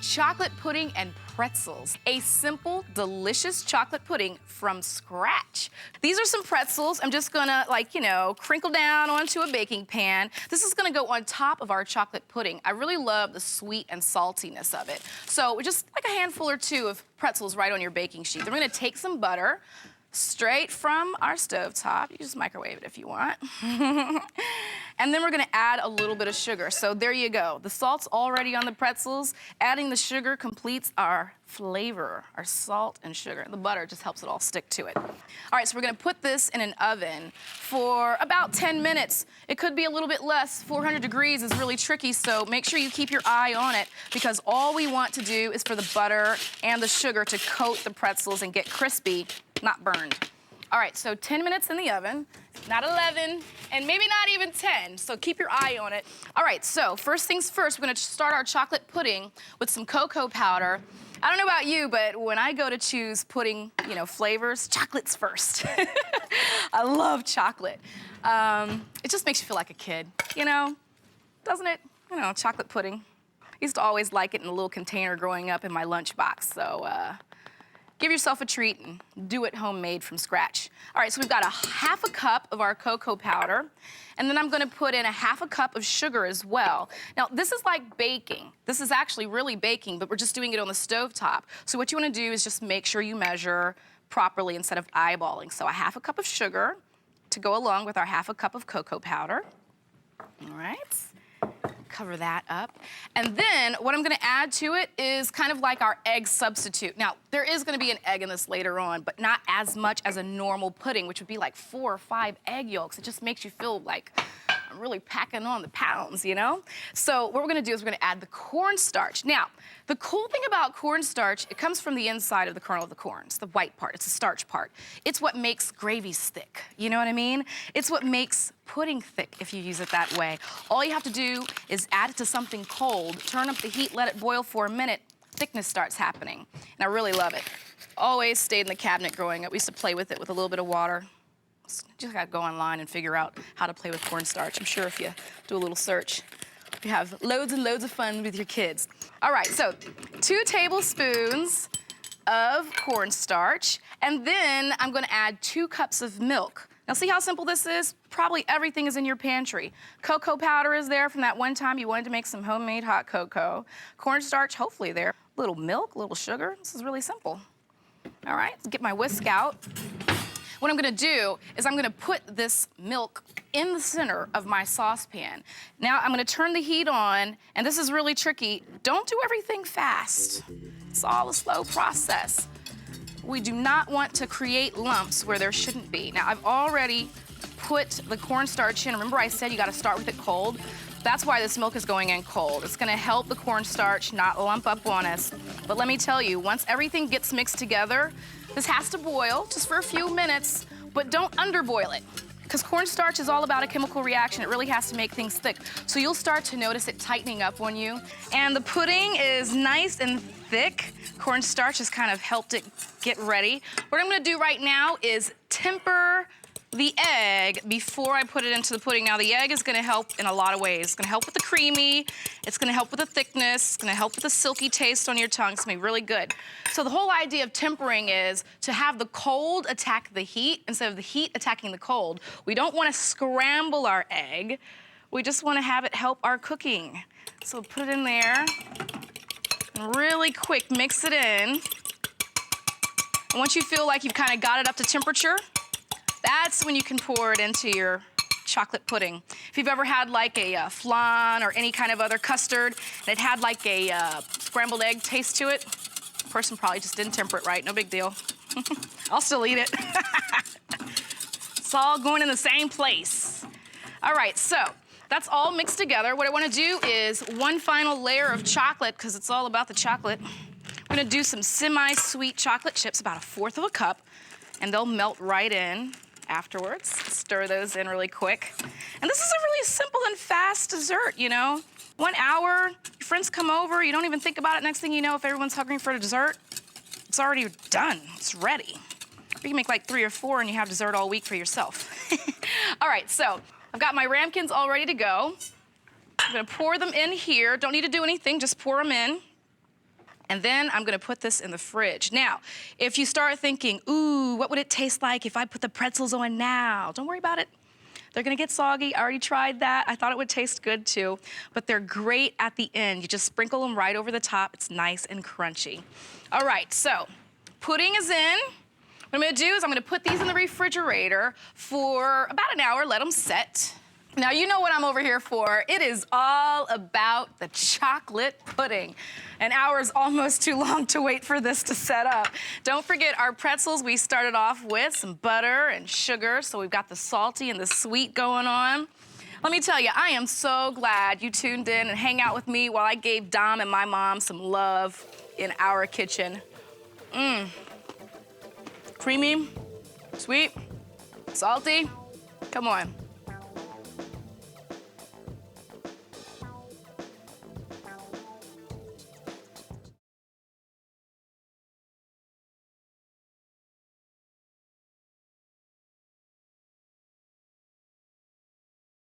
chocolate pudding and pretzels. A simple, delicious chocolate pudding from scratch. These are some pretzels. I'm just gonna, like, you know, crinkle down onto a baking pan. This is gonna go on top of our chocolate pudding. I really love the sweet and saltiness of it. So just like a handful or two of pretzels right on your baking sheet. Then we're gonna take some butter straight from our stovetop. You can just microwave it if you want. And then we're gonna add a little bit of sugar. So there you go. The salt's already on the pretzels. Adding the sugar completes our flavor, our salt and sugar. The butter just helps it all stick to it. All right, so we're gonna put this in an oven for about 10 minutes. It could be a little bit less. 400 degrees is really tricky, so make sure you keep your eye on it, because all we want to do is for the butter and the sugar to coat the pretzels and get crispy, not burned. All right, so 10 minutes in the oven, not 11, and maybe not even 10, so keep your eye on it. All right, so first things first, we're gonna start our chocolate pudding with some cocoa powder. I don't know about you, but when I go to choose pudding, you know, flavors, chocolate's first. I love chocolate. It just makes you feel like a kid, you know, doesn't it? You know, chocolate pudding. I used to always like it in a little container growing up in my lunchbox, so give yourself a treat and do it homemade from scratch. All right, so we've got a half a cup of our cocoa powder, and then I'm gonna put in a half a cup of sugar as well. Now, this is like baking. This is actually really baking, but we're just doing it on the stovetop. So what you wanna do is just make sure you measure properly instead of eyeballing. So a half a cup of sugar to go along with our half a cup of cocoa powder. All right. Cover that up. And then what I'm gonna add to it is kind of like our egg substitute. Now, there is gonna be an egg in this later on, but not as much as a normal pudding, which would be like 4 or 5 egg yolks. It just makes you feel like I'm really packing on the pounds, you know? So what we're gonna do is we're gonna add the cornstarch. Now, the cool thing about cornstarch, it comes from the inside of the kernel of the corn. It's the white part, it's the starch part. It's what makes gravies thick, you know what I mean? It's what makes pudding thick if you use it that way. All you have to do is add it to something cold, turn up the heat, let it boil for a minute, thickness starts happening. And I really love it. Always stayed in the cabinet growing up. We used to play with it with a little bit of water. Just gotta go online and figure out how to play with cornstarch. I'm sure if you do a little search, you have loads and loads of fun with your kids. All right, so 2 tablespoons of cornstarch, and then I'm gonna add 2 cups of milk. Now see how simple this is? Probably everything is in your pantry. Cocoa powder is there from that one time you wanted to make some homemade hot cocoa. Cornstarch, hopefully there. A little milk, a little sugar. This is really simple. All right, let's get my whisk out. What I'm gonna do is I'm gonna put this milk in the center of my saucepan. Now I'm gonna turn the heat on, and this is really tricky. Don't do everything fast. It's all a slow process. We do not want to create lumps where there shouldn't be. Now I've already put the cornstarch in. Remember I said you gotta start with it cold? That's why this milk is going in cold. It's gonna help the cornstarch not lump up on us. But let me tell you, once everything gets mixed together, this has to boil just for a few minutes, but don't underboil it, because cornstarch is all about a chemical reaction. It really has to make things thick. So you'll start to notice it tightening up on you. And the pudding is nice and thick. Cornstarch has kind of helped it get ready. What I'm gonna do right now is temper the egg before I put it into the pudding. Now the egg is gonna help in a lot of ways. It's gonna help with the creamy, it's gonna help with the thickness, it's gonna help with the silky taste on your tongue. It's gonna be really good. So the whole idea of tempering is to have the cold attack the heat instead of the heat attacking the cold. We don't wanna scramble our egg. We just wanna have it help our cooking. So put it in there, and really quick mix it in. And once you feel like you've kind of got it up to temperature, that's when you can pour it into your chocolate pudding. If you've ever had like a flan or any kind of other custard, and it had like a scrambled egg taste to it, the person probably just didn't temper it right, no big deal. I'll still eat it. It's all going in the same place. All right, so that's all mixed together. What I wanna do is one final layer of chocolate, because it's all about the chocolate. I'm gonna do some semi-sweet chocolate chips, about 1/4 cup, and they'll melt right in afterwards. Stir those in really quick. And this is a really simple and fast dessert, you know? 1 hour, your friends come over, you don't even think about it. Next thing you know, if everyone's hungry for a dessert, it's already done, it's ready. Or you can make like 3 or 4 and you have dessert all week for yourself. All right, so I've got my ramekins all ready to go. I'm gonna pour them in here. Don't need to do anything, just pour them in. And then I'm gonna put this in the fridge. Now, if you start thinking, ooh, what would it taste like if I put the pretzels on now? Don't worry about it. They're gonna get soggy. I already tried that. I thought it would taste good too, but they're great at the end. You just sprinkle them right over the top. It's nice and crunchy. All right, so pudding is in. What I'm gonna do is I'm gonna put these in the refrigerator for about an hour, let them set. Now, you know what I'm over here for. It is all about the chocolate pudding. An hour is almost too long to wait for this to set up. Don't forget our pretzels. We started off with some butter and sugar, so we've got the salty and the sweet going on. Let me tell you, I am so glad you tuned in and hang out with me while I gave Dom and my mom some love in our kitchen. Creamy, sweet, salty. Come on.